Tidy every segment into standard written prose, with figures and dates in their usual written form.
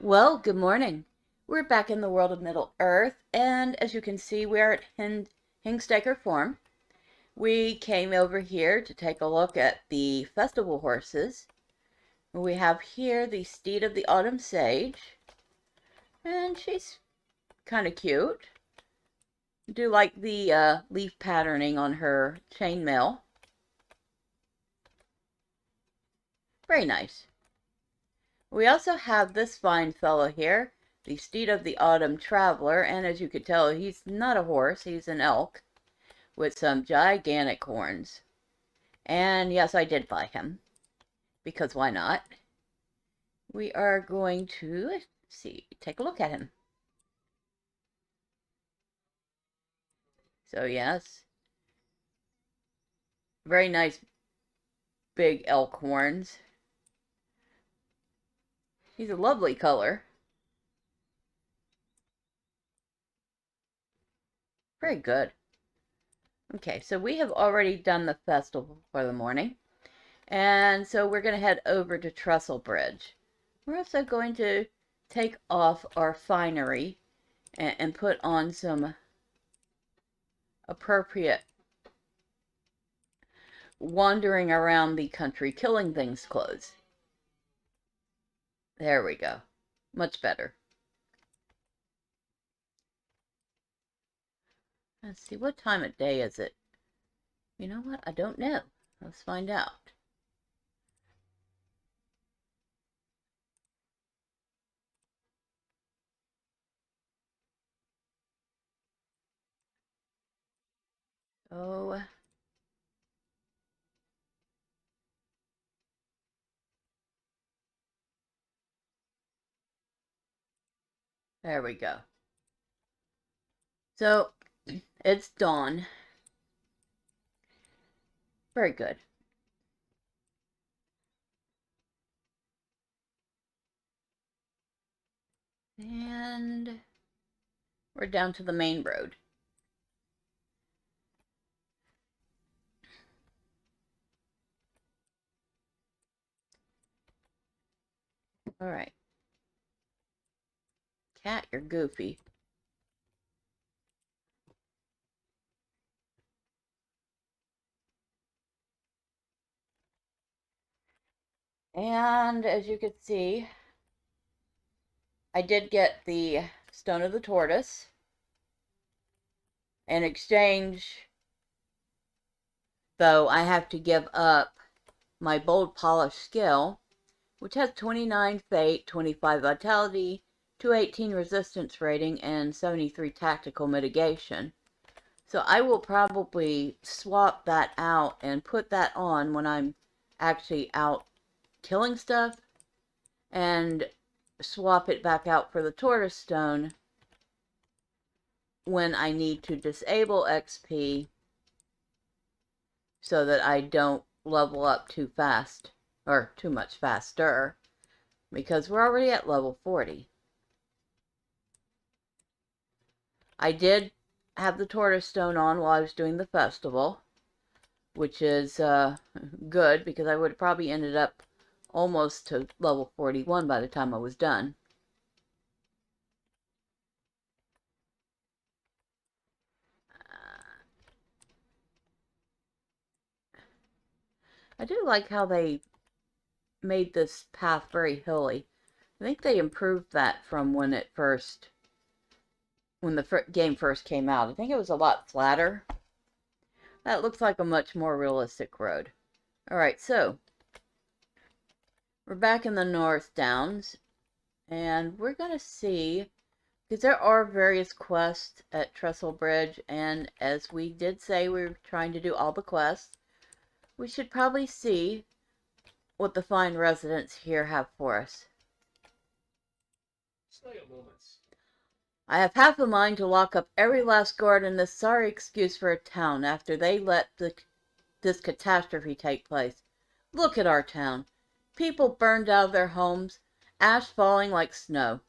Well, good morning. We're back in the world of Middle Earth, and as you can see, we are at Hingstaker Farm. We came over here to take a look at the festival horses. We have here the Steed of the Autumn Sage, and she's kind of cute. I do like the leaf patterning on her chainmail. Very nice. We also have this fine fellow here, the Steed of the Autumn Traveler, and as you could tell, he's not a horse, he's an elk with some gigantic horns. And yes, I did buy him, because why not? We are going to, let's see, take a look at him. So yes, very nice big elk horns. He's a lovely color. Very good. Okay, so we have already done the festival for the morning. And so we're going to head over to Trestlebridge. We're also going to take off our finery and put on some appropriate wandering around the country killing things clothes. There we go. Much better. Let's see, what time of day is it? You know what? I don't know. Let's find out. Oh, there we go. So, it's dawn. Very good. And we're down to the main road. All right. Cat, you're goofy. And as you can see, I did get the Stone of the Tortoise. In exchange, though, I have to give up my Bold Polish skill, which has 29 Fate, 25 Vitality, 218 Resistance rating, and 73 Tactical Mitigation. So I will probably swap that out and put that on when I'm actually out killing stuff, and swap it back out for the Tortoise Stone when I need to disable XP so that I don't level up too fast, or too much faster, because we're already at level 40. I did have the Tortoise Stone on while I was doing the festival, which is good, because I would have probably ended up almost to level 41 by the time I was done. I do like how they made this path very hilly. I think they improved that from when the game first came out. I think it was a lot flatter. That looks like a much more realistic road. Alright, so we're back in the North Downs, and we're going to see, because there are various quests at Trestlebridge, and as we did say, we were trying to do all the quests. We should probably see what the fine residents here have for us. I have half a mind to lock up every last guard in this sorry excuse for a town after they let this catastrophe take place. Look at our town. People burned out of their homes, ash falling like snow.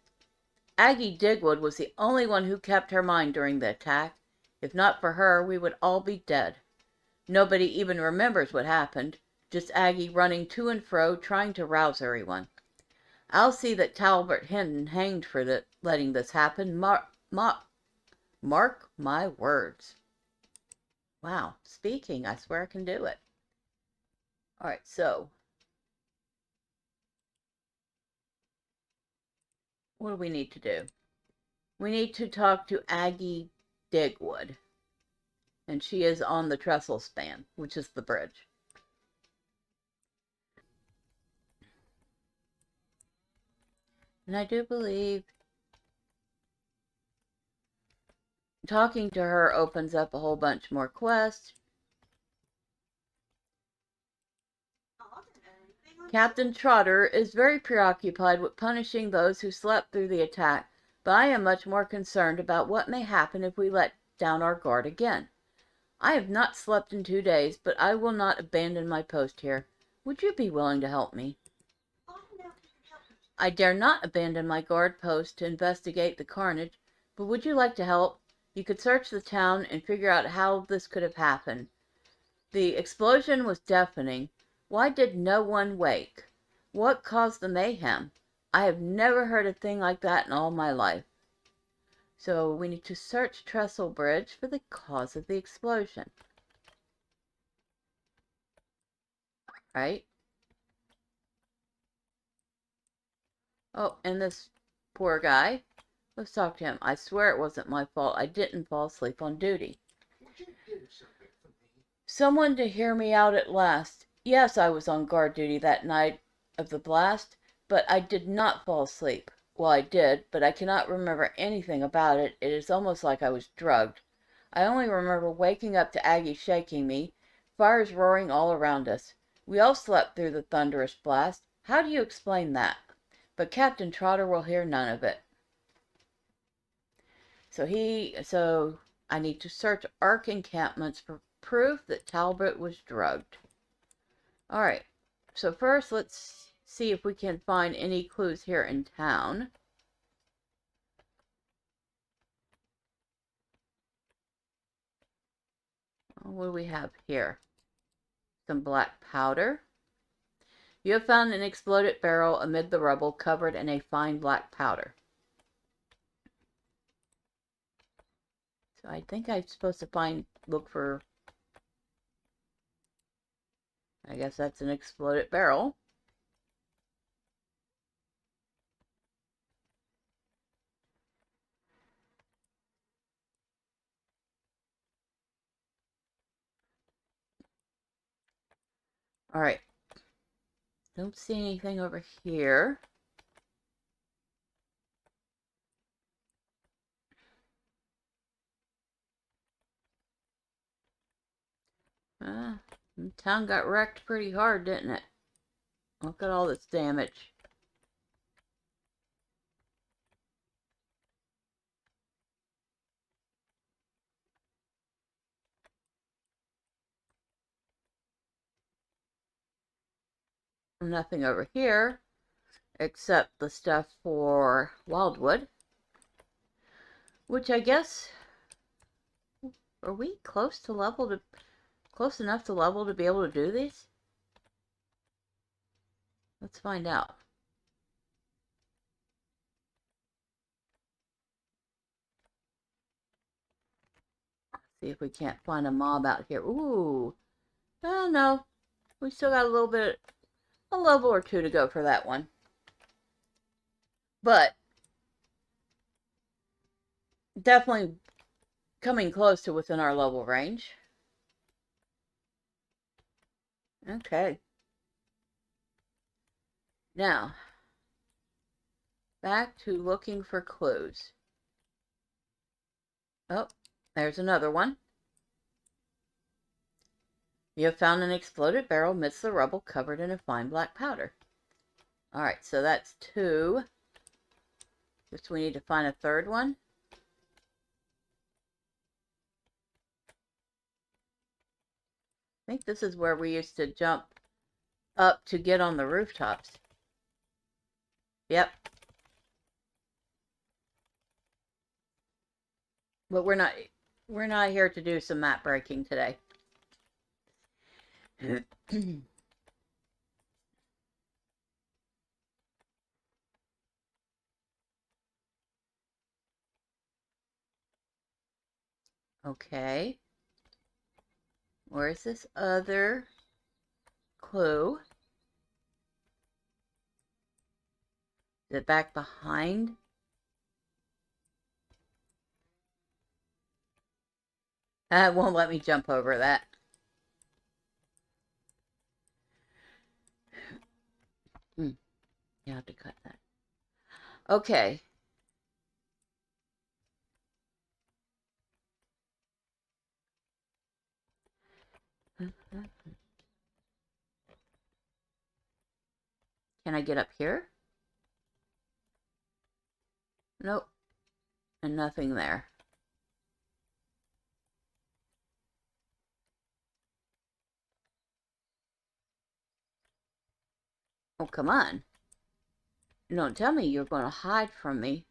Aggie Digwood was the only one who kept her mind during the attack. If not for her, we would all be dead. Nobody even remembers what happened, just Aggie running to and fro, trying to rouse everyone. I'll see that Talbot Hinton hanged for letting this happen. Mark my words. Wow, speaking, I swear I can do it. Alright, so what do we need to do? We need to talk to Aggie Digwood. And she is on the trestle span, which is the bridge. And I do believe talking to her opens up a whole bunch more quests. Captain Trotter is very preoccupied with punishing those who slept through the attack, but I am much more concerned about what may happen if we let down our guard again. I have not slept in 2 days, but I will not abandon my post here. Would you be willing to help me? I dare not abandon my guard post to investigate the carnage, but would you like to help? You could search the town and figure out how this could have happened. The explosion was deafening. Why did no one wake? What caused the mayhem? I have never heard a thing like that in all my life. So we need to search Trestlebridge for the cause of the explosion. Right? Oh, and this poor guy. Let's talk to him. I swear it wasn't my fault. I didn't fall asleep on duty. Someone to hear me out at last. Yes, I was on guard duty that night of the blast, but I did not fall asleep. Well, I did, but I cannot remember anything about it. It is almost like I was drugged. I only remember waking up to Aggie shaking me, fires roaring all around us. We all slept through the thunderous blast. How do you explain that? But Captain Trotter will hear none of it. So I need to search Ark encampments for proof that Talbot was drugged. Alright, so first let's see if we can find any clues here in town. What do we have here? Some black powder. You have found an exploded barrel amid the rubble covered in a fine black powder. So I think I'm supposed to look for, I guess that's an exploded barrel. Alright. Don't see anything over here. The town got wrecked pretty hard, didn't it? Look at all this damage. Nothing over here except the stuff for wildwood, which I guess, are we close enough to level to be able to do these? Let's find out. See if we can't find a mob out here. Ooh. Oh no. We still got a level or two to go for that one. But definitely coming close to within our level range. Okay. Now, back to looking for clues. Oh, there's another one. You have found an exploded barrel amidst the rubble covered in a fine black powder. Alright, so that's 2. Guess we need to find a third one. I think this is where we used to jump up to get on the rooftops. Yep. But we're not here to do some map breaking today. Okay. Where's this other clue? Is it back behind? It won't let me jump over that. You have to cut that. Okay. Can I get up here? Nope. And nothing there. Oh, come on. Don't tell me you're going to hide from me.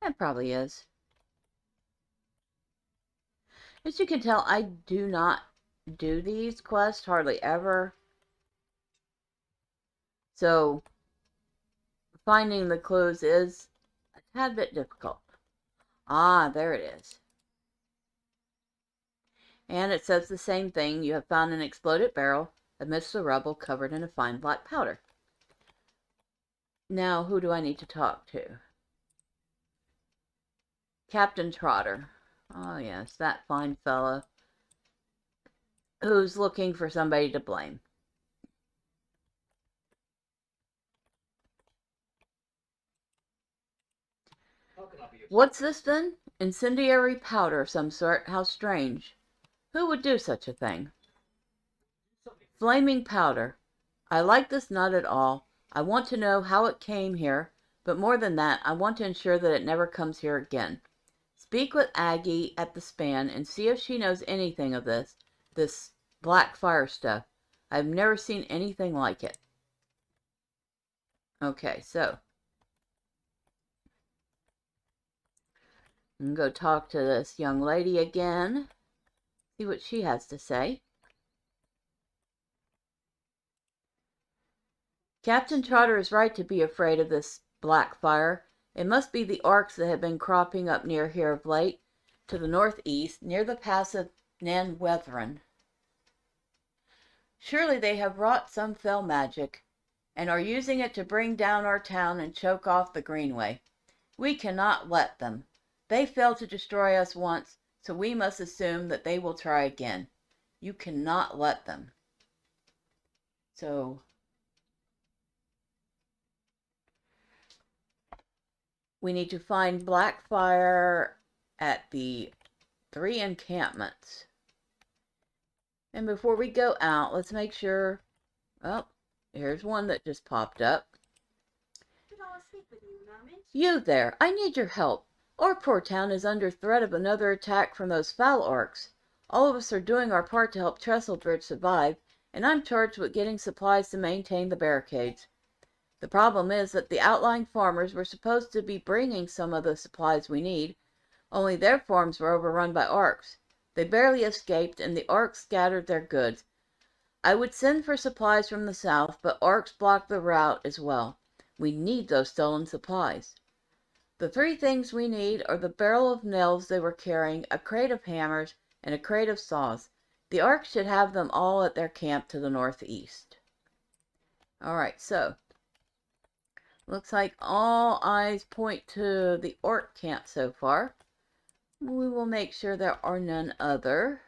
That probably is. As you can tell, I do not do these quests hardly ever. So, finding the clues is a tad bit difficult. Ah, there it is. And it says the same thing. You have found an exploded barrel amidst the rubble covered in a fine black powder. Now, who do I need to talk to? Captain Trotter. Oh, yes, that fine fellow who's looking for somebody to blame. What's this then? Incendiary powder of some sort. How strange. Who would do such a thing? Flaming powder. I like this not at all. I want to know how it came here, but more than that, I want to ensure that it never comes here again. Speak with Aggie at the span and see if she knows anything of this black fire stuff. I've never seen anything like it. Okay, so I'm going to go talk to this young lady again, see what she has to say. Captain Trotter is right to be afraid of this black fire. It must be the Orcs that have been cropping up near here of late, to the northeast, near the pass of Wathern. Surely they have wrought some fell magic, and are using it to bring down our town and choke off the Greenway. We cannot let them. They failed to destroy us once, so we must assume that they will try again. You cannot let them. So we need to find black fire at the 3 encampments. And before we go out, let's make sure... Oh, here's one that just popped up. You there, I need your help. Our poor town is under threat of another attack from those foul orcs. All of us are doing our part to help Trestlebridge survive, and I'm charged with getting supplies to maintain the barricades. The problem is that the outlying farmers were supposed to be bringing some of the supplies we need, only their farms were overrun by orcs. They barely escaped, and the orcs scattered their goods. I would send for supplies from the south, but orcs blocked the route as well. We need those stolen supplies. The 3 things we need are the barrel of nails they were carrying, a crate of hammers, and a crate of saws. The orcs should have them all at their camp to the northeast. Alright, so looks like all eyes point to the orc camp so far. We will make sure there are none other.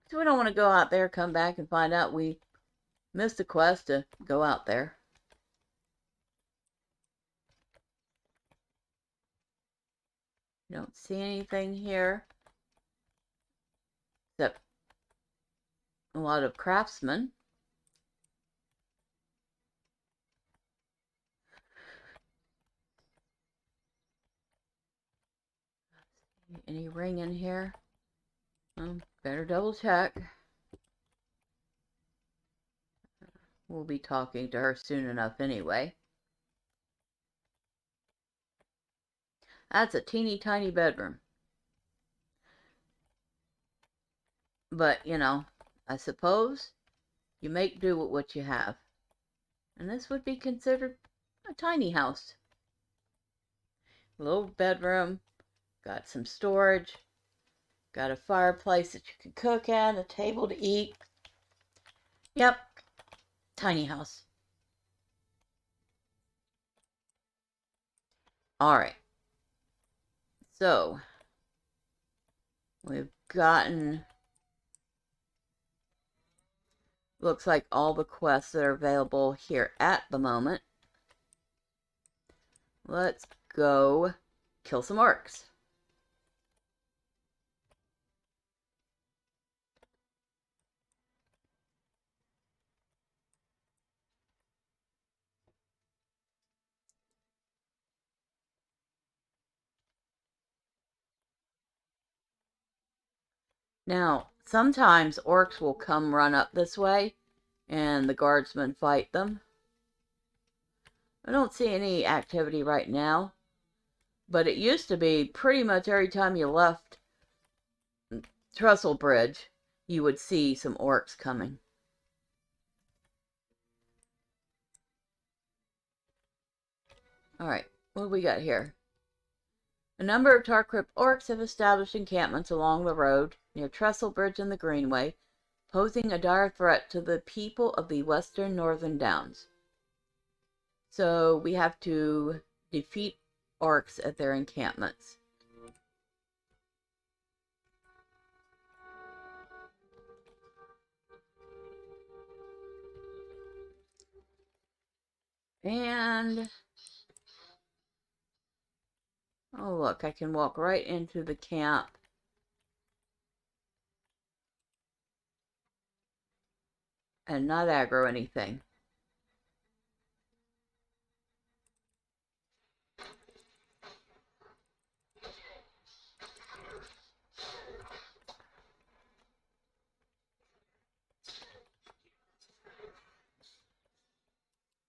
So we don't want to go out there, come back and find out we missed a quest to go out there. Don't see anything here except a lot of craftsmen. Any ring in here? Better double check. We'll be talking to her soon enough anyway. That's a teeny tiny bedroom. But, you know, I suppose you make do with what you have. And this would be considered a tiny house. Little bedroom, Got some storage. Got a fireplace that you can cook at, a table to eat. Yep, tiny house. Alright. So, we've gotten, looks like all the quests that are available here at the moment. Let's go kill some orcs. Now, sometimes orcs will come run up this way, and the guardsmen fight them. I don't see any activity right now, but it used to be pretty much every time you left Trestlebridge, you would see some orcs coming. Alright, what do we got here? A number of Tarcrypt orcs have established encampments along the road near Trestlebridge and the Greenway, posing a dire threat to the people of the western northern downs. So we have to defeat orcs at their encampments. And oh look, I can walk right into the camp. And not aggro anything.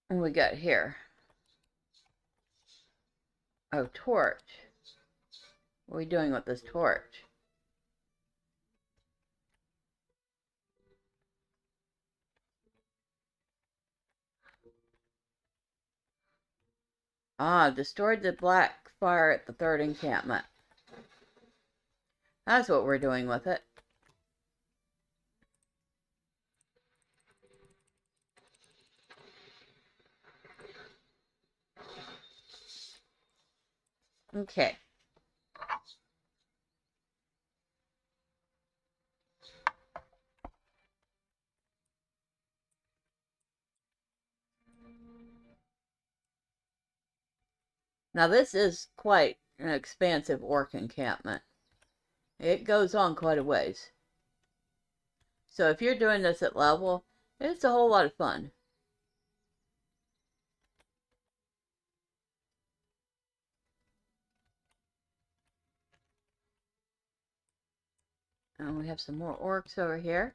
What we got here? Oh, torch. What are we doing with this torch? Ah, destroyed the black fire at the third encampment. That's what we're doing with it. Okay. Now this is quite an expansive orc encampment. It goes on quite a ways. So if you're doing this at level, it's a whole lot of fun. And we have some more orcs over here.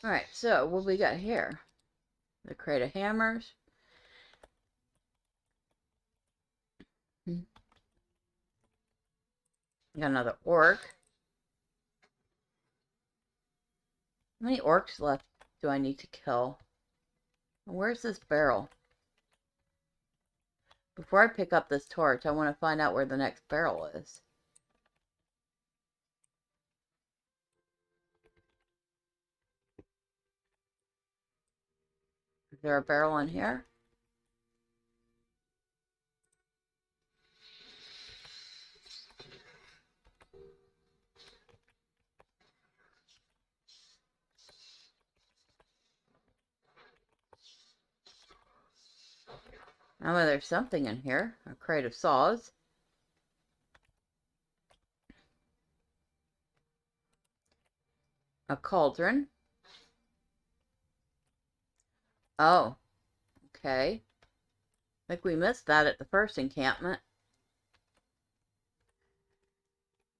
Alright, so what we got here? The crate of hammers. Got another orc. How many orcs left do I need to kill? Where's this barrel? Before I pick up this torch, I want to find out where the next barrel is. Is there a barrel in here? Oh, well, there's something in here. A crate of saws. A cauldron. Oh, okay. I think we missed that at the first encampment.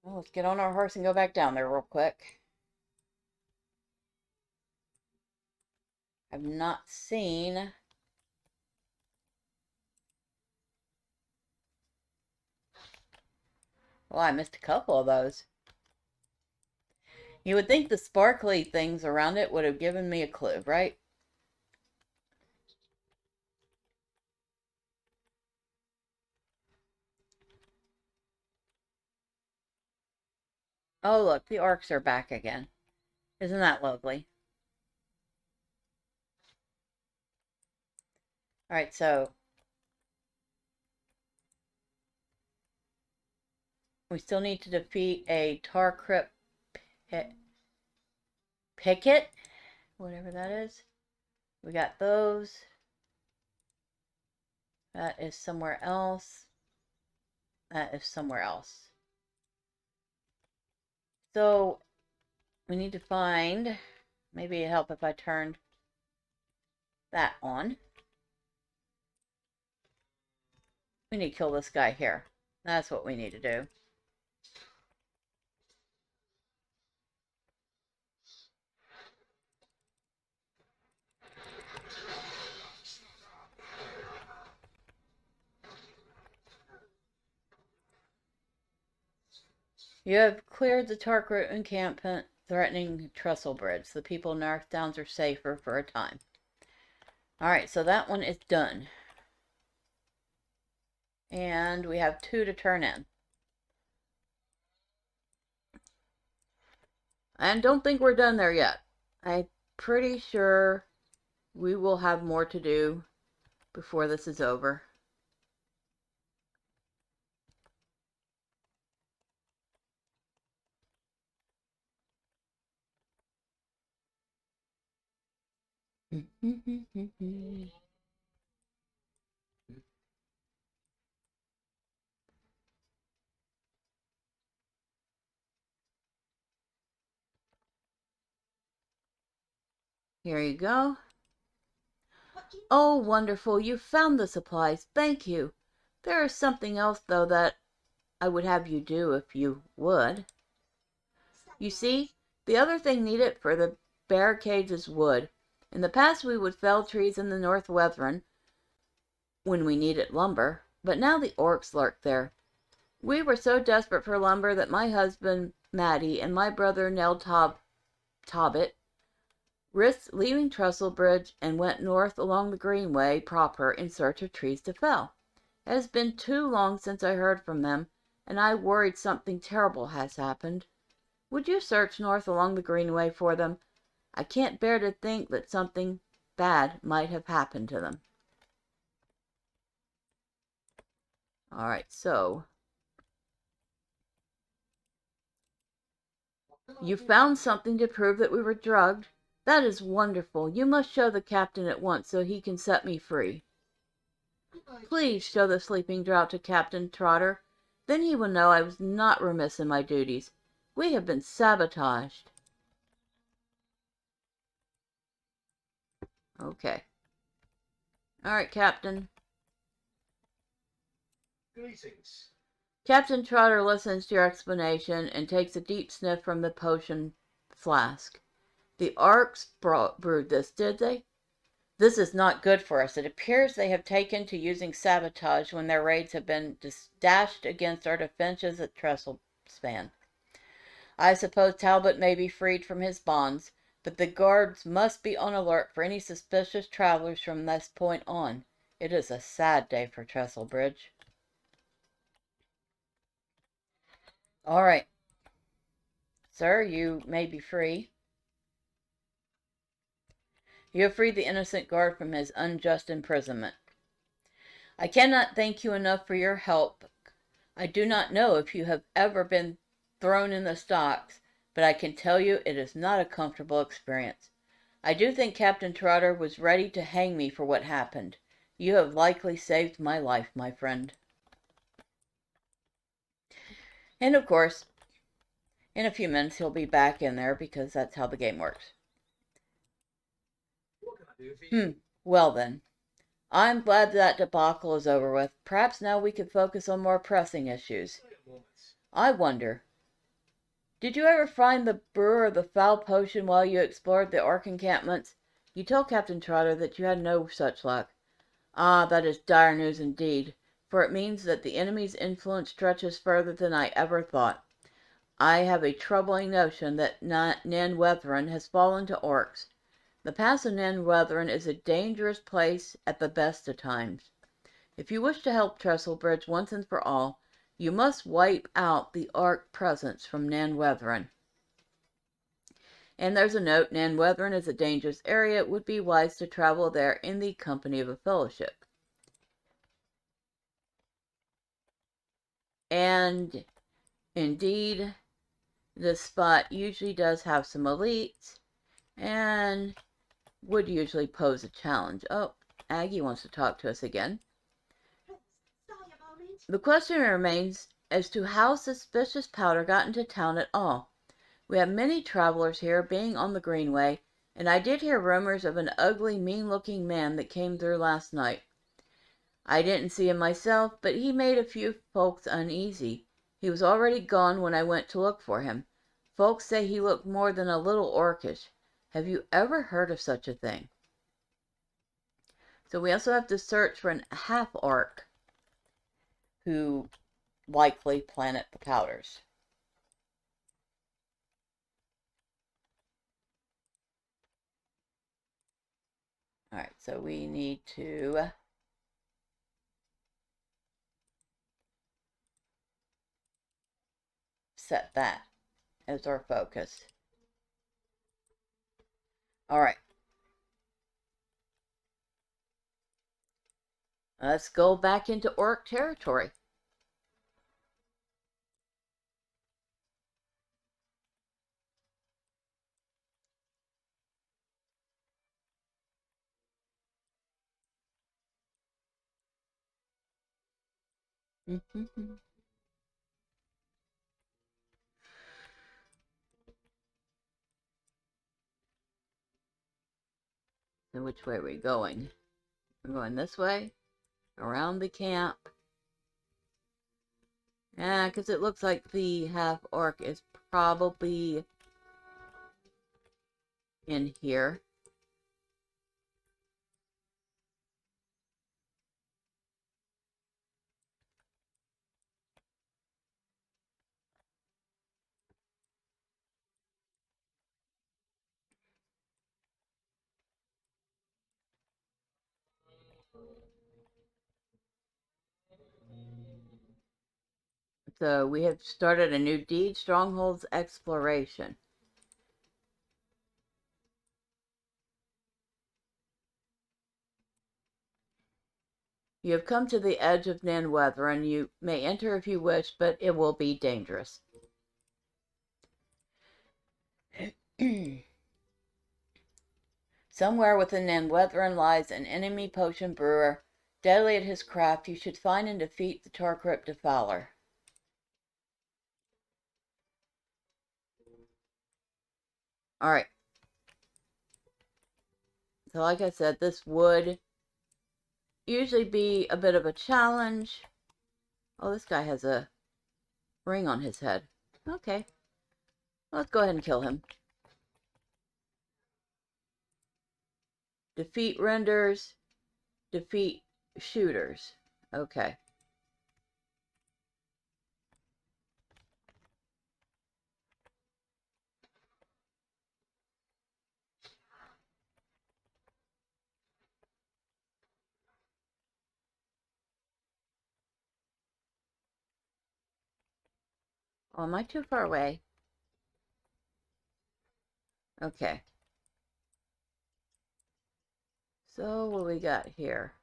Well, let's get on our horse and go back down there real quick. I've not seen Oh, I missed a couple of those. You would think the sparkly things around it would have given me a clue, right? Oh, look, the orcs are back again. Isn't that lovely? Alright, so we still need to defeat a Tarkrip Picket, whatever that is. We got those. That is somewhere else. That is somewhere else. So we need to find, maybe it'd help if I turned that on. We need to kill this guy here. That's what we need to do. You have cleared the Tarkroot encampment threatening Trestlebridge. The people in North Downs are safer for a time. Alright, so that one is done. And we have 2 to turn in. And don't think we're done there yet. I'm pretty sure we will have more to do before this is over. Here you go. Oh, wonderful. You found the supplies. Thank you. There is something else, though, that I would have you do if you would. You see, the other thing needed for the barricades is wood. In the past, we would fell trees in the North Wathern when we needed lumber, but now the orcs lurk there. We were so desperate for lumber that my husband, Matty, and my brother, Nell Tobbit, risked leaving Trestlebridge and went north along the Greenway proper in search of trees to fell. It has been too long since I heard from them, and I worried something terrible has happened. Would you search north along the Greenway for them? I can't bear to think that something bad might have happened to them. Alright, so you found something to prove that we were drugged? That is wonderful. You must show the captain at once so he can set me free. Please show the sleeping draught to Captain Trotter. Then he will know I was not remiss in my duties. We have been sabotaged. Okay. Alright, Captain. Greetings. Captain Trotter listens to your explanation and takes a deep sniff from the potion flask. The Orcs brewed this, did they? This is not good for us. It appears they have taken to using sabotage when their raids have been dashed against our defenses at Trestlespan. I suppose Talbot may be freed from his bonds, but the guards must be on alert for any suspicious travelers from this point on. It is a sad day for Trestlebridge. All right. Sir, you may be free. You have freed the innocent guard from his unjust imprisonment. I cannot thank you enough for your help. I do not know if you have ever been thrown in the stocks, but I can tell you it is not a comfortable experience. I do think Captain Trotter was ready to hang me for what happened. You have likely saved my life, my friend. And of course, in a few minutes he'll be back in there because that's how the game works. Well then. I'm glad that debacle is over with. Perhaps now we could focus on more pressing issues. I wonder, did you ever find the brewer of the foul potion while you explored the orc encampments? You told Captain Trotter that you had no such luck. Ah, that is dire news indeed. for it means that the enemy's influence stretches further than I ever thought. I have a troubling notion that Nan Wathern has fallen to Orcs. The pass of Nan Wathern is a dangerous place at the best of times. If you wish to help Trestlebridge once and for all, you must wipe out the Orc presence from Nan Wathern. And there's a note, Nan Wathern is a dangerous area. It would be wise to travel there in the company of a fellowship. And indeed, this spot usually does have some elites and would usually pose a challenge. Oh, Aggie wants to talk to us again. The question remains as to how suspicious powder got into town at all. We have many travelers here, being on the Greenway, and I did hear rumors of an ugly, mean-looking man that came through last night. I didn't see him myself, but he made a few folks uneasy. He was already gone when I went to look for him. Folks say he looked more than a little orcish. Have you ever heard of such a thing? So we also have to search for an half-orc who likely planted the powders. Alright, so we need to set that as our focus. Alright. Let's go back into Orc territory. So which way are we going? We're going this way, around the camp. Yeah, because it looks like the half-orc is probably in here. So we have started a new deed, Strongholds Exploration. You have come to the edge of Nan Wathern. You may enter if you wish, but it will be dangerous. Somewhere within Nan Wathern lies an enemy potion brewer. Deadly at his craft, you should find and defeat the Tarcrypt Defiler. Alright. So like I said, this would usually be a bit of a challenge. Oh, this guy has a ring on his head. Okay. Let's go ahead and kill him. Defeat renders. Defeat shooters. Okay. Oh, am I too far away? Okay. So, what we got here?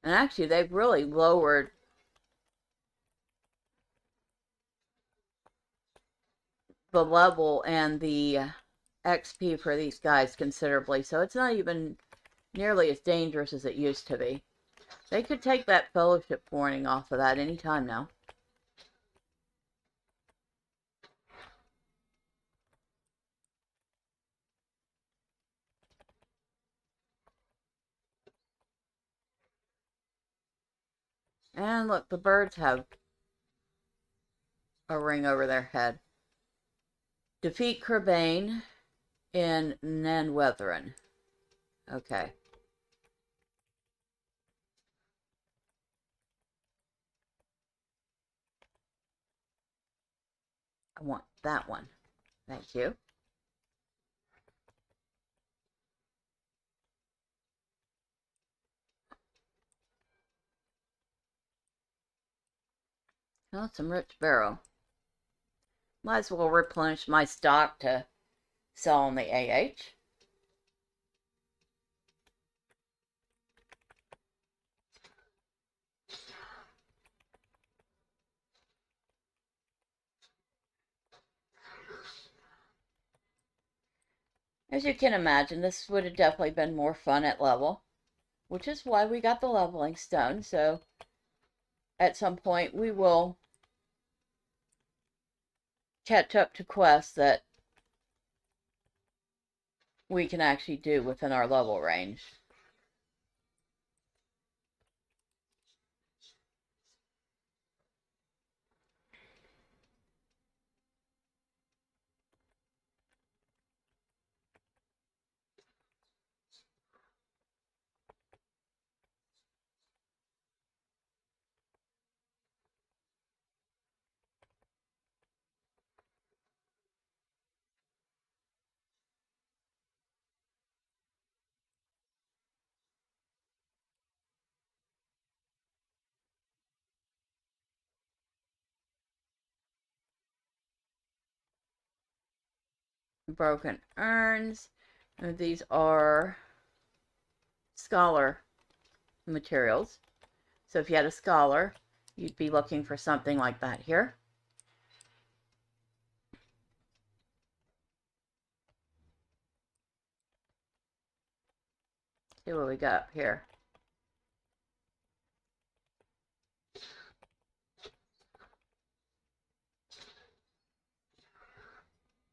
And actually, they've really lowered the level and the XP for these guys considerably. So it's not even nearly as dangerous as it used to be. They could take that fellowship warning off of that any time now. And look, the birds have a ring over their head. Defeat Crebain in Wathern. Okay. I want that one. Thank you. Oh, some rich barrow. Might as well replenish my stock to sell on the AH. As you can imagine, this would have definitely been more fun at level, which is why we got the leveling stone. So at some point we will catch up to quests that we can actually do within our level range. Broken urns. And these are scholar materials. So if you had a scholar, you'd be looking for something like that here. See what we got up here.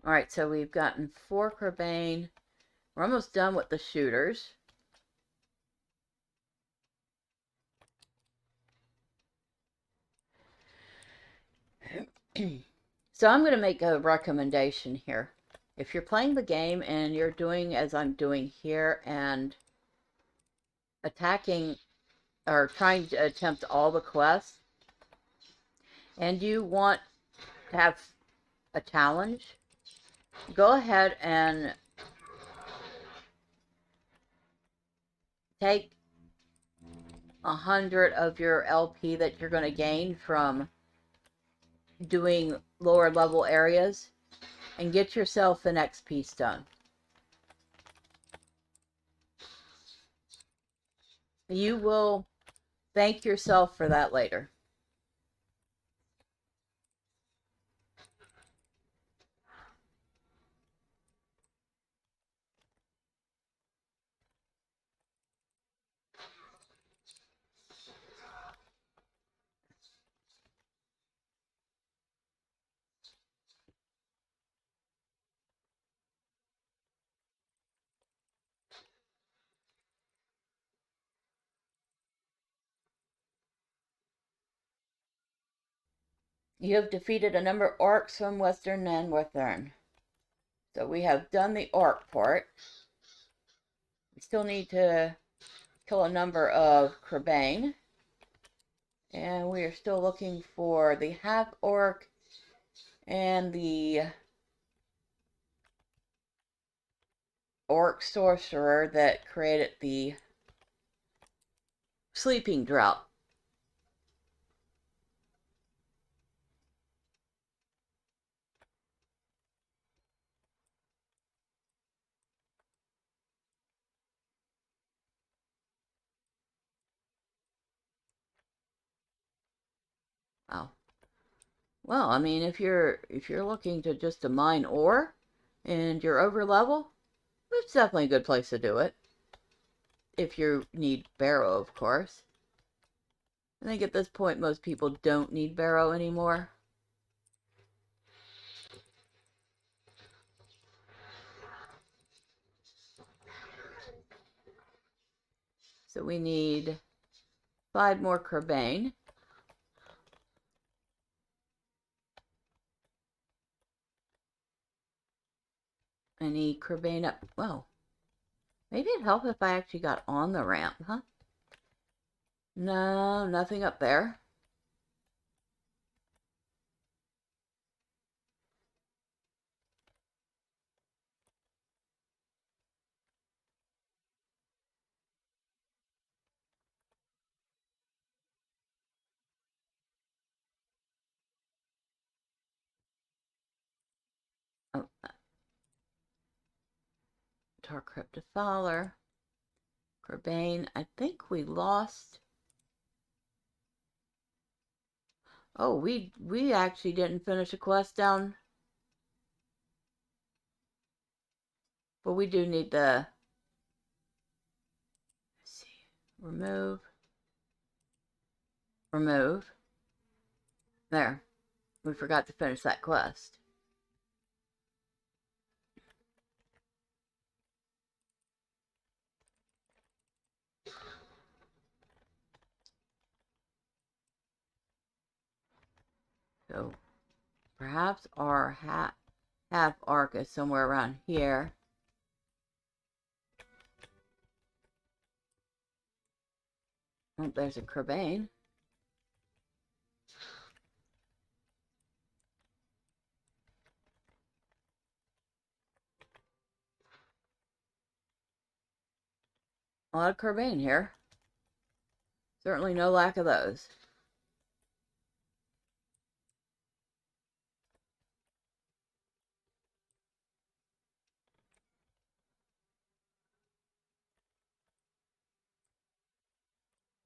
Alright, so we've gotten 4 Crebain. We're almost done with the shooters. So I'm going to make a recommendation here. If you're playing the game and you're doing as I'm doing here and attacking or trying to attempt all the quests, and you want to have a challenge, go ahead and take 100 of your LP that you're going to gain from doing lower level areas and get yourself an XP stone. You will thank yourself for that later. You have defeated a number of orcs from Western and Wathern. So we have done the orc part. We still need to kill a number of Crebain. And we are still looking for the half orc and the orc sorcerer that created the sleeping drought. Wow. Well, I mean, if you're looking to just to mine ore and you're over level, it's definitely a good place to do it. If you need barrow, of course. I think at this point most people don't need barrow anymore. So we need 5 more Crebain. Any Kerbane up? Whoa. Maybe it'd help if I actually got on the ramp, huh? No, nothing up there. Oh, Tarcrypt Defiler. Kerbane. I think we lost. Oh, we actually didn't finish a quest down. But we do need the, let's see, remove. There. We forgot to finish that quest. So perhaps our half arc is somewhere around here. Oh, there's a Kerbane. A lot of Kerbane here. Certainly no lack of those.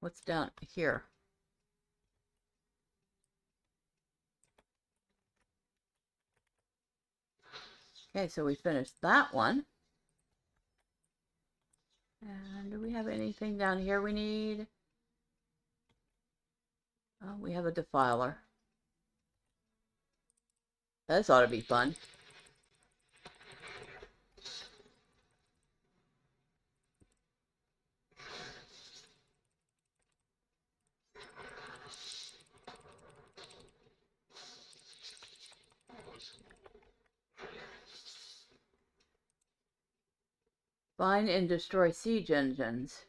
What's down here? Okay, so we finished that one. And do we have anything down here we need? Oh, we have a Defiler. This ought to be fun. Find and destroy siege engines.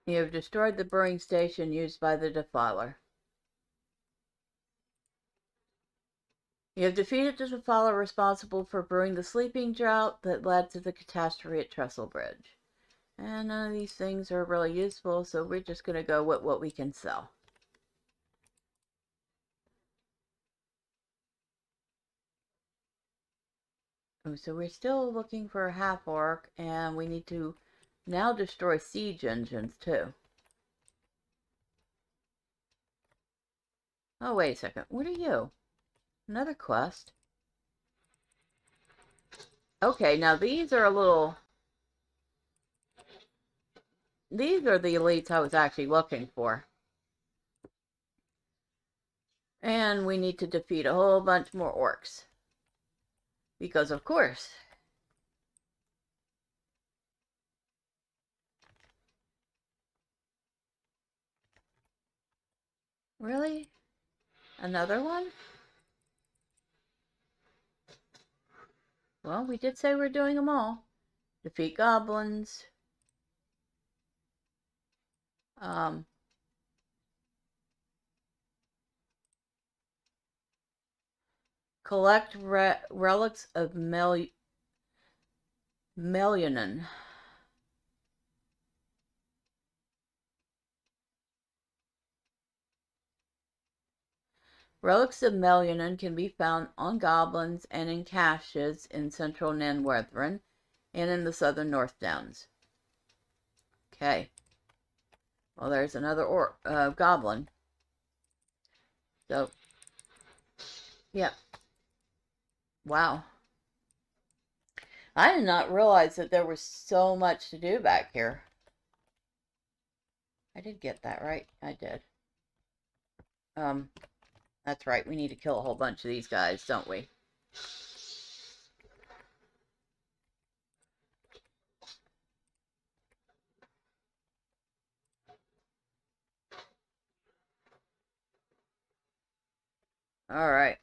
You have destroyed the brewing station used by the Defiler. You have defeated the Defiler responsible for brewing the sleeping drought that led to the catastrophe at Trestlebridge. And none of these things are really useful, so we're just going to go with what we can sell. Oh, so we're still looking for a half orc, and we need to now destroy siege engines too. Oh, wait a second. What are you? Another quest? Okay, now these are a little... These are the elites I was actually looking for. And we need to defeat a whole bunch more orcs. Because of course. Really? Another one? Well, we did say we're doing them all. Defeat goblins. Collect relics of Melionin. Relics of Melionin can be found on goblins and in caches in central Wathern and in the southern North Downs. Okay. Well, there's another goblin. So, yeah. Wow. I did not realize that there was so much to do back here. I did get that right. I did. That's right. We need to kill a whole bunch of these guys, don't we? Alright.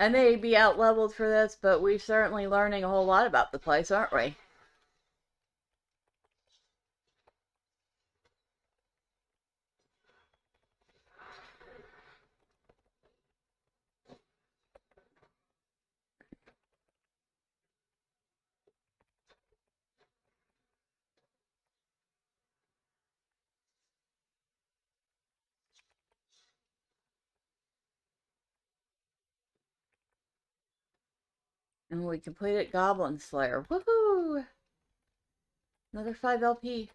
I may be out leveled for this, but we're certainly learning a whole lot about the place, aren't we? And we completed Goblin Slayer. Woohoo! Another 5 LP.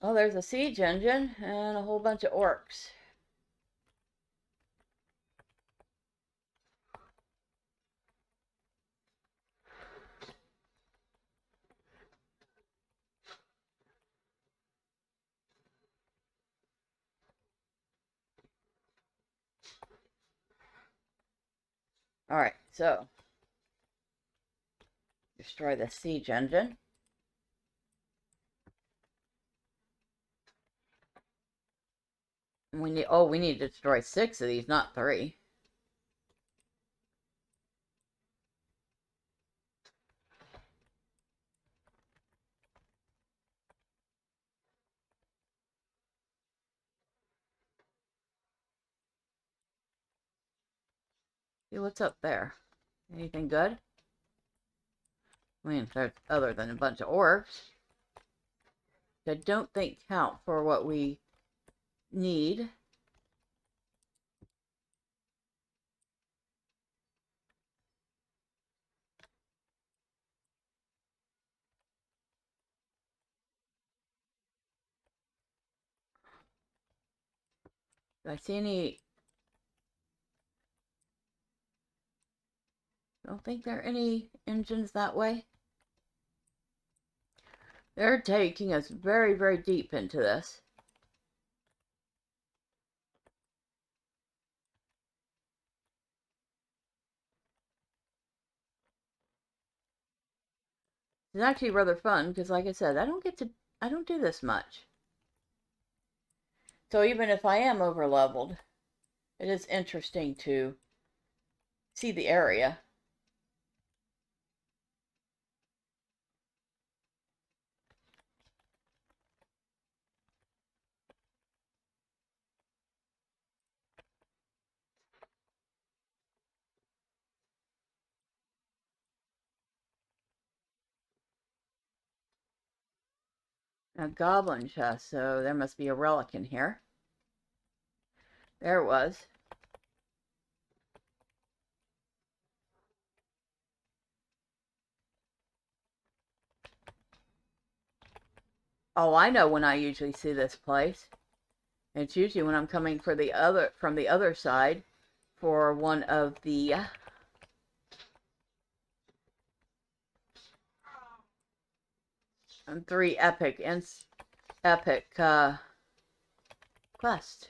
Oh, there's a siege engine and a whole bunch of orcs. Alright, so destroy the siege engine. We need to destroy 6 of these, not 3. See what's up there. Anything good? I mean, there's other than a bunch of orcs. I don't think count for what we need. Do I see any? Don't think there are any engines that way. They're taking us very, very deep into this. It's actually rather fun because, like I said, I don't do this much. So even if I am over leveled, it is interesting to see the area. A goblin chest, so there must be a relic in here. There it was. Oh, I know when I usually see this place. It's usually when I'm coming from the other side for one of the 3 epic quests.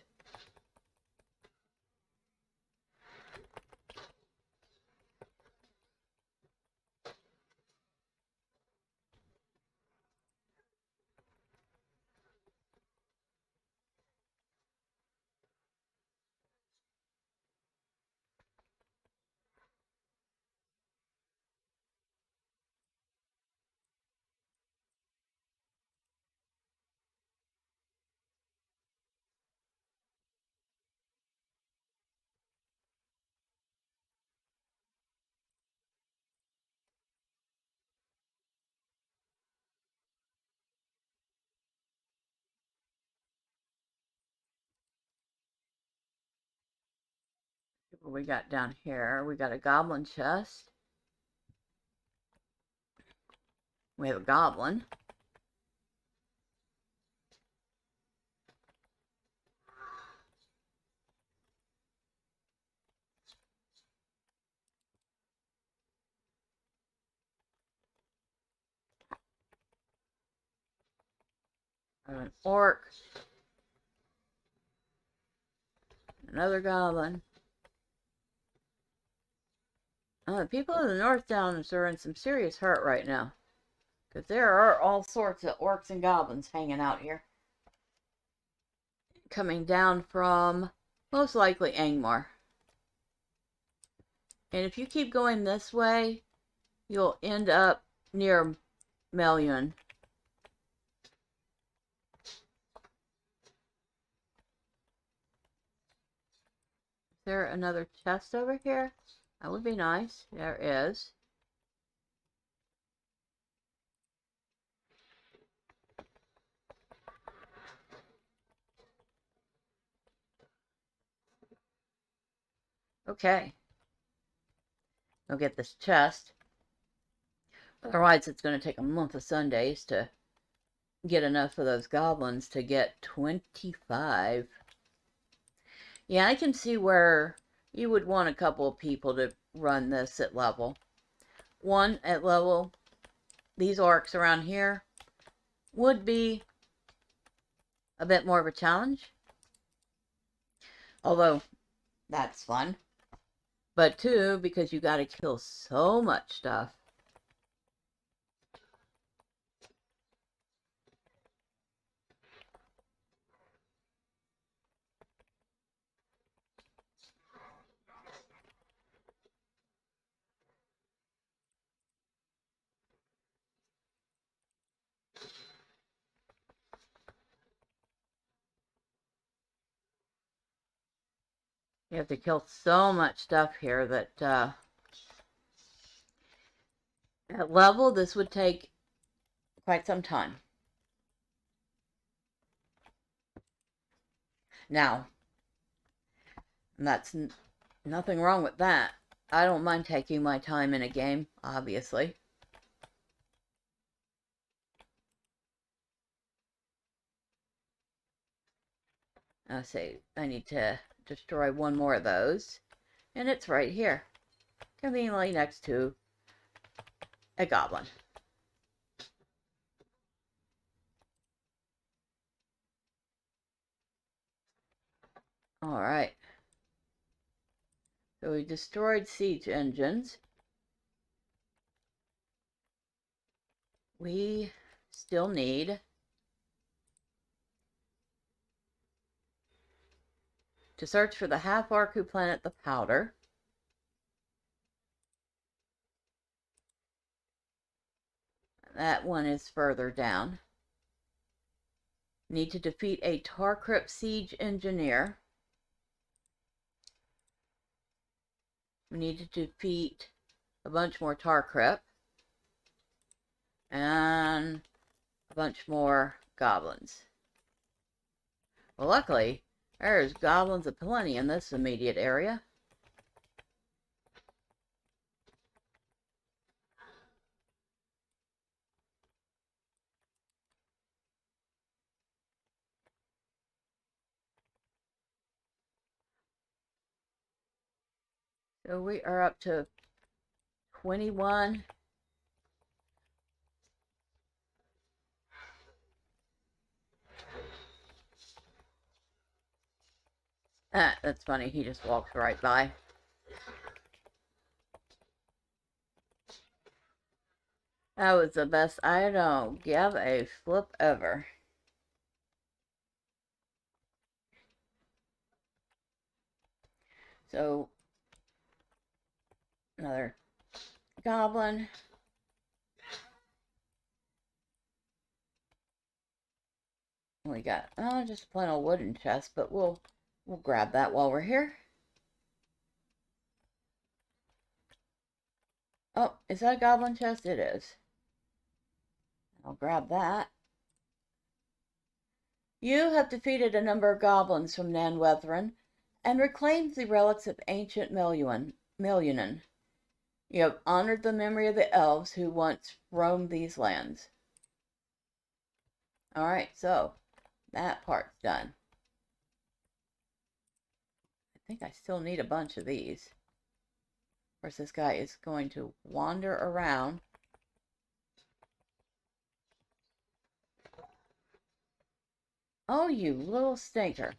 What we got down here? We got a goblin chest. We have a goblin. An orc. Another goblin. The people in the North Downs are in some serious hurt right now. Because there are all sorts of orcs and goblins hanging out here. Coming down from, most likely, Angmar. And if you keep going this way, you'll end up near Melion. Is there another chest over here? That would be nice. There is. Okay. Go get this chest. Otherwise, it's going to take a month of Sundays to get enough of those goblins to get 25. Yeah, I can see where you would want a couple of people to run this at level. One at level, these orcs around here would be a bit more of a challenge. Although, that's fun. But two, because you got to kill so much stuff. You have to kill so much stuff here that at level this would take quite some time. Now, that's nothing wrong with that. I don't mind taking my time in a game, obviously. I'll say I need to destroy one more of those. And it's right here. Conveniently next to a goblin. Alright. So we destroyed siege engines. We still need to search for the half-orc who planted the powder. That one is further down. Need to defeat a Tar Crypt siege engineer. We need to defeat a bunch more Tar Crypt. And a bunch more goblins. Well, luckily, there's goblins aplenty in this immediate area. So we are up to 21. That's funny. He just walks right by. That was the best. I don't give a flip ever. So, another goblin. We got just a plain old wooden chest, but we'll grab that while we're here. Oh, is that a goblin chest? It is. I'll grab that. You have defeated a number of goblins from Wathern and reclaimed the relics of ancient Melionin. You have honored the memory of the elves who once roamed these lands. Alright, so that part's done. I think I still need a bunch of these. Of course, this guy is going to wander around. Oh, you little stinker.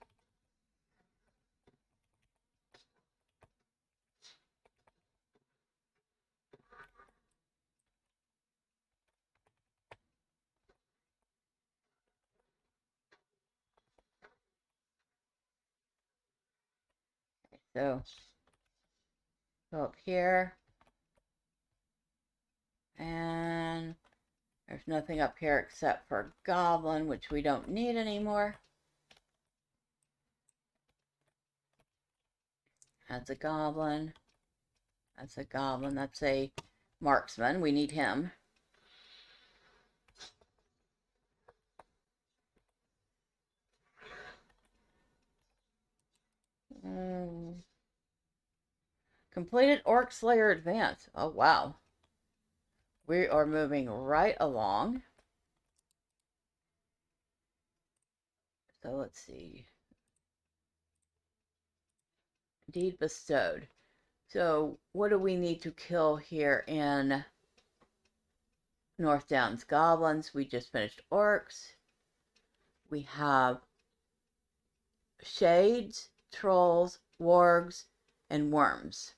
So, go up here. And there's nothing up here except for goblin, which we don't need anymore. That's a goblin. That's a goblin. That's a marksman. We need him. Completed Orc Slayer Advance. Oh, wow. We are moving right along. So let's see. Deed bestowed. So what do we need to kill here in North Downs? Goblins. We just finished orcs. We have shades, trolls, wargs, and worms.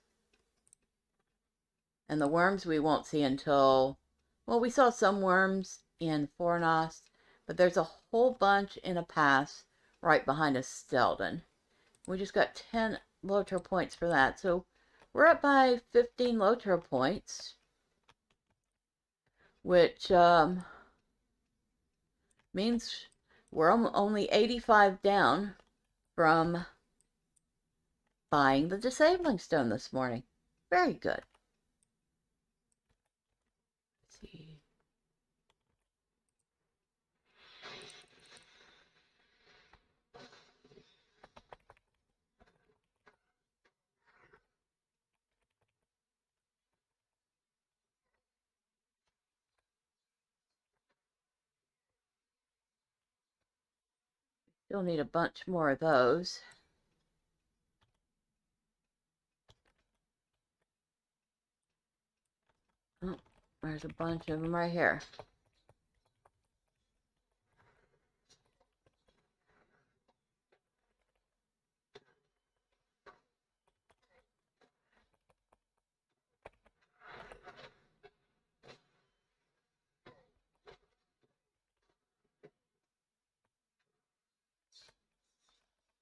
And the worms we won't see until, well, we saw some worms in Fornost, but there's a whole bunch in a pass right behind us, Stelden. We just got 10 LOTRO points for that. So we're up by 15 LOTRO points, which means we're only 85 down from buying the disabling stone this morning. Very good. Let's see. You'll need a bunch more of those. Oh, there's a bunch of them right here.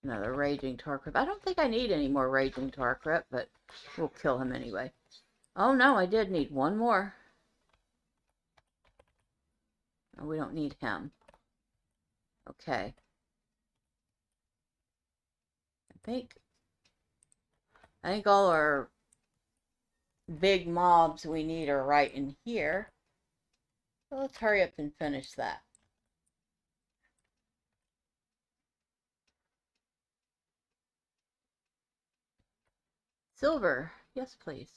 Another Raging Tarkrip. I don't think I need any more Raging Tarkrip, but we'll kill him anyway. Oh no, I did need one more. Oh, we don't need him. Okay. I think all our big mobs we need are right in here. So let's hurry up and finish that. Silver. Yes, please.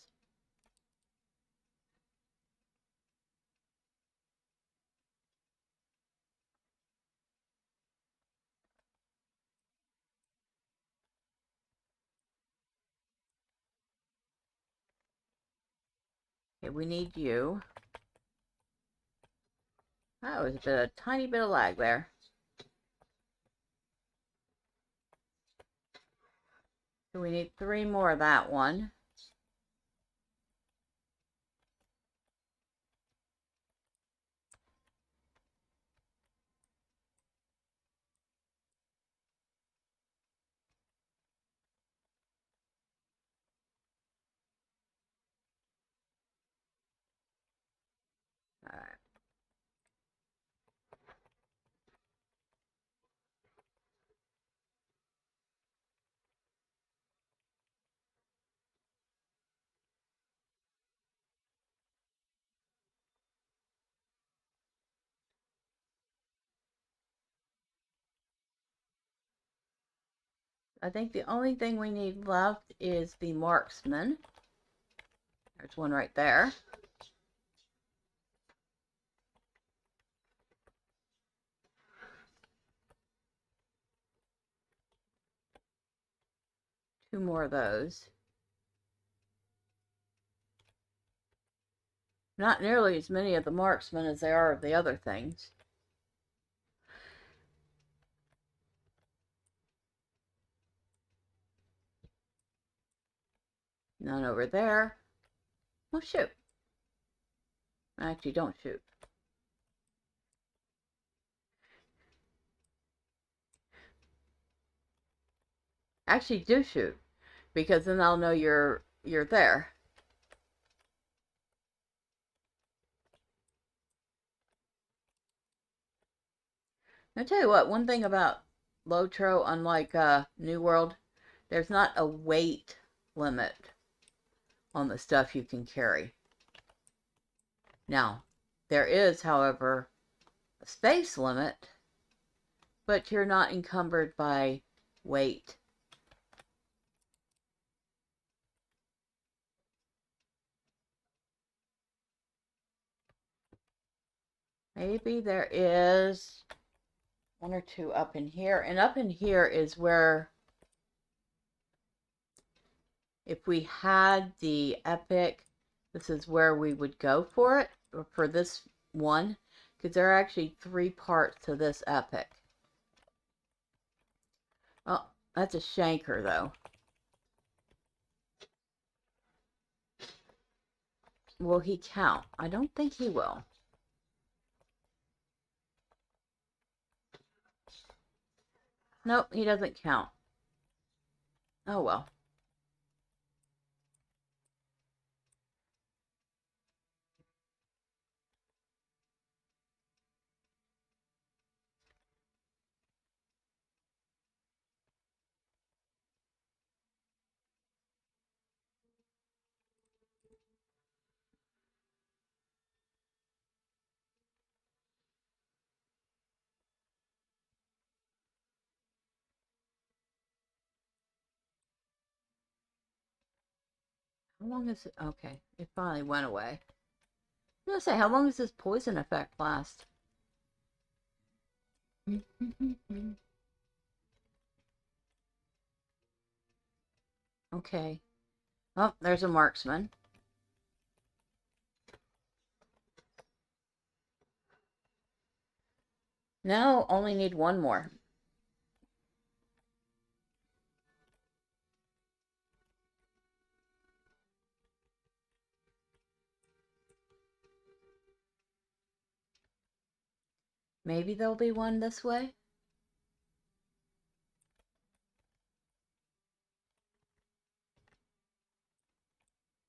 Okay, we need you. That was a tiny bit of lag there. So we need 3 more of that one. All right. I think the only thing we need left is the marksman. There's one right there. Two more of those. Not nearly as many of the marksmen as there are of the other things. None over there. Well, shoot. Actually, don't shoot. Actually, do shoot, because then I'll know you're there. I'll tell you what, one thing about LOTRO, unlike New World, there's not a weight limit on the stuff you can carry. Now, there is, however, a space limit, but you're not encumbered by weight. Maybe there is one or two up in here. And up in here is where, if we had the epic, this is where we would go for it, or for this one, because there are actually 3 parts to this epic. Oh, that's a shanker, though. Will he count? I don't think he will. Nope, he doesn't count. Oh well. How long is it? Okay, it finally went away. I was gonna say, how long does this poison effect last? Okay. Oh, there's a marksman. Now only need one more. Maybe there'll be one this way.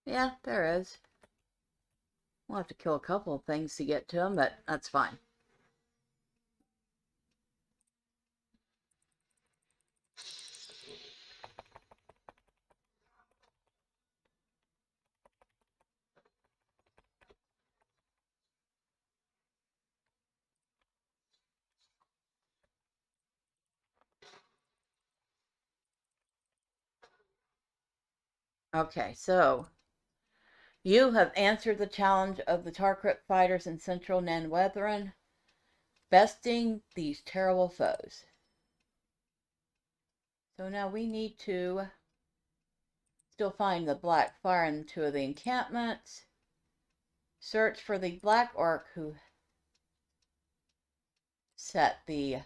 Yeah, there is. We'll have to kill a couple of things to get to them, but that's fine. Okay, so you have answered the challenge of the Tar Crypt fighters in central Wathern, besting these terrible foes. So now we need to still find the black fire in 2 of the encampments. Search for the black orc who set the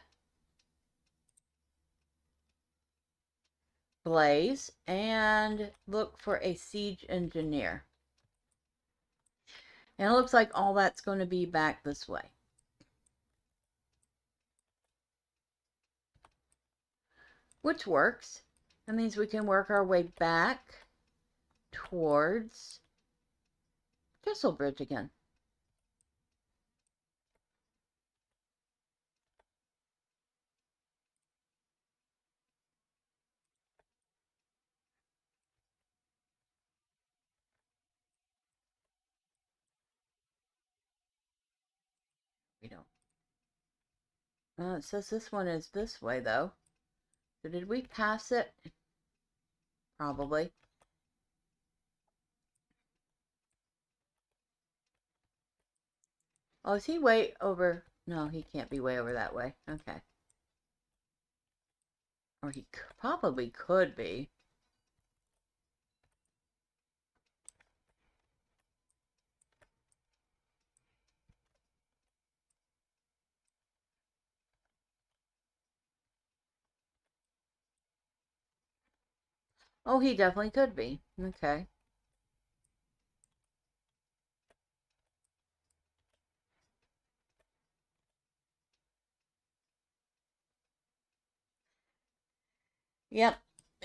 blaze, and look for a siege engineer. And it looks like all that's going to be back this way. Which works. That means we can work our way back towards Trestlebridge again. We don't. It says this one is this way, though. So did we pass it? Probably. Oh, is he way over? No, he can't be way over that way. Okay. Or he probably could be. Oh, he definitely could be. Okay. Yep,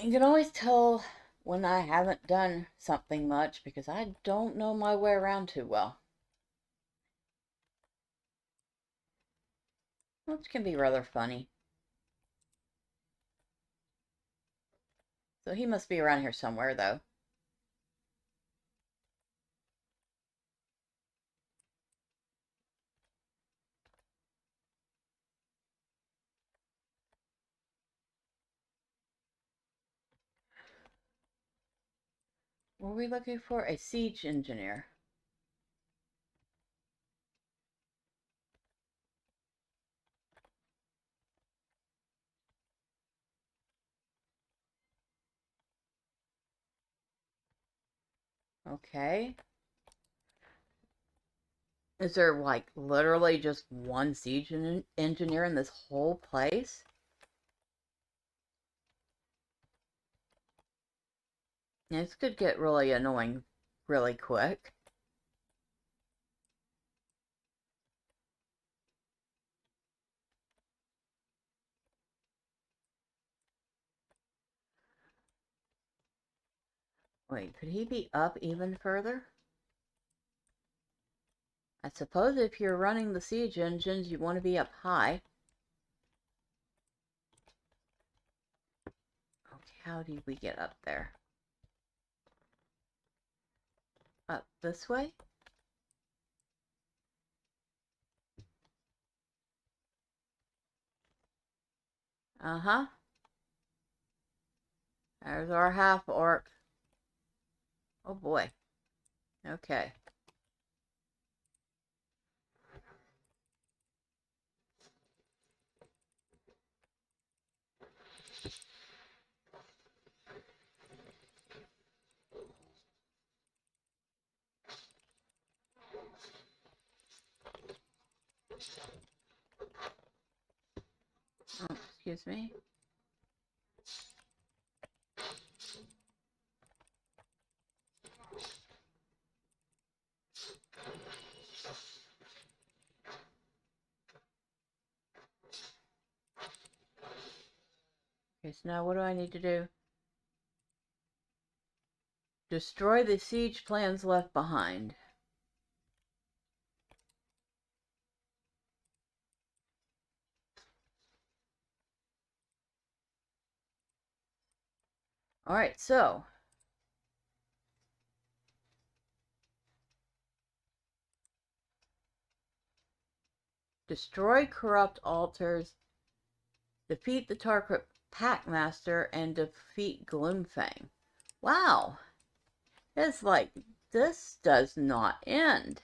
you can always tell when I haven't done something much because I don't know my way around too well. Which can be rather funny. So he must be around here somewhere, though. What were we looking for? A siege engineer. Okay. Is there, like, literally just one siege engineer in this whole place? This could get really annoying really quick. Wait, could he be up even further? I suppose if you're running the siege engines, you want to be up high. Okay, how do we get up there? Up this way? Uh-huh. There's our half orc. Oh boy. Okay. Oh, excuse me. Okay, so now what do I need to do? Destroy the siege plans left behind. Alright, so. Destroy corrupt altars. Defeat the Tarkrit Packmaster and defeat Gloomfang. Wow. It's like, this does not end.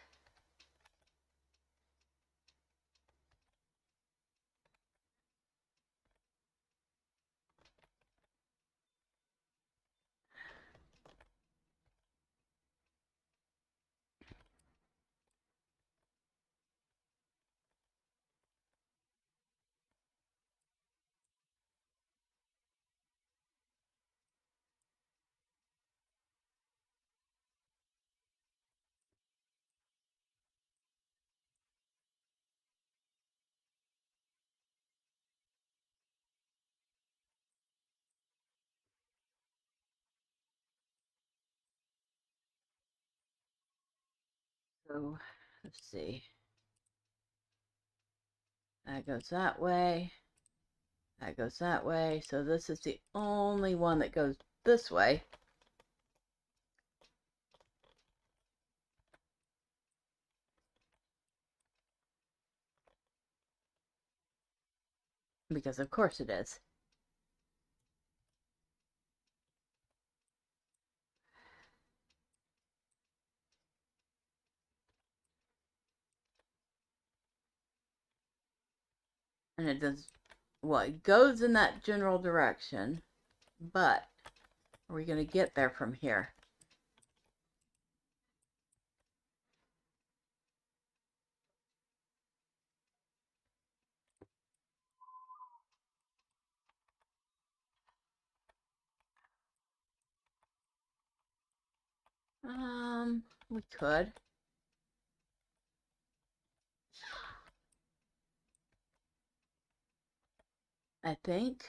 So, let's see. That goes that way. That goes that way. So this is the only one that goes this way. Because of course it is. And it does, well, it goes in that general direction. But, are we going to get there from here? We could. I think.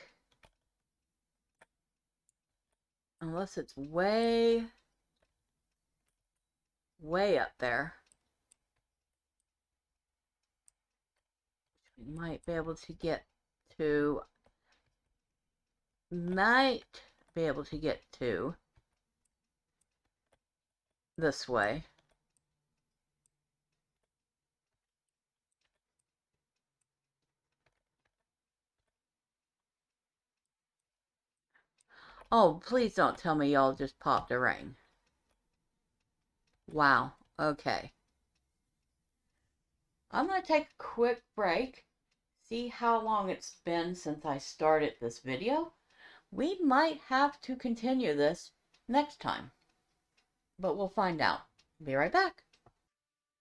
Unless it's way, way up there. We might be able to get to. Might be able to get to this way. Oh, please don't tell me y'all just popped a ring. Wow. Okay. I'm going to take a quick break. See how long it's been since I started this video. We might have to continue this next time. But we'll find out. Be right back.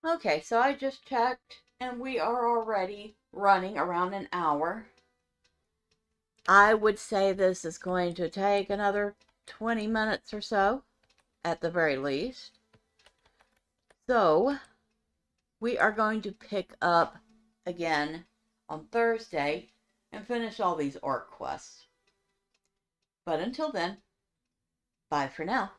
Okay, so I just checked and we are already running around an hour. I would say this is going to take another 20 minutes or so, at the very least. So, we are going to pick up again on Thursday and finish all these orc quests. But until then, bye for now.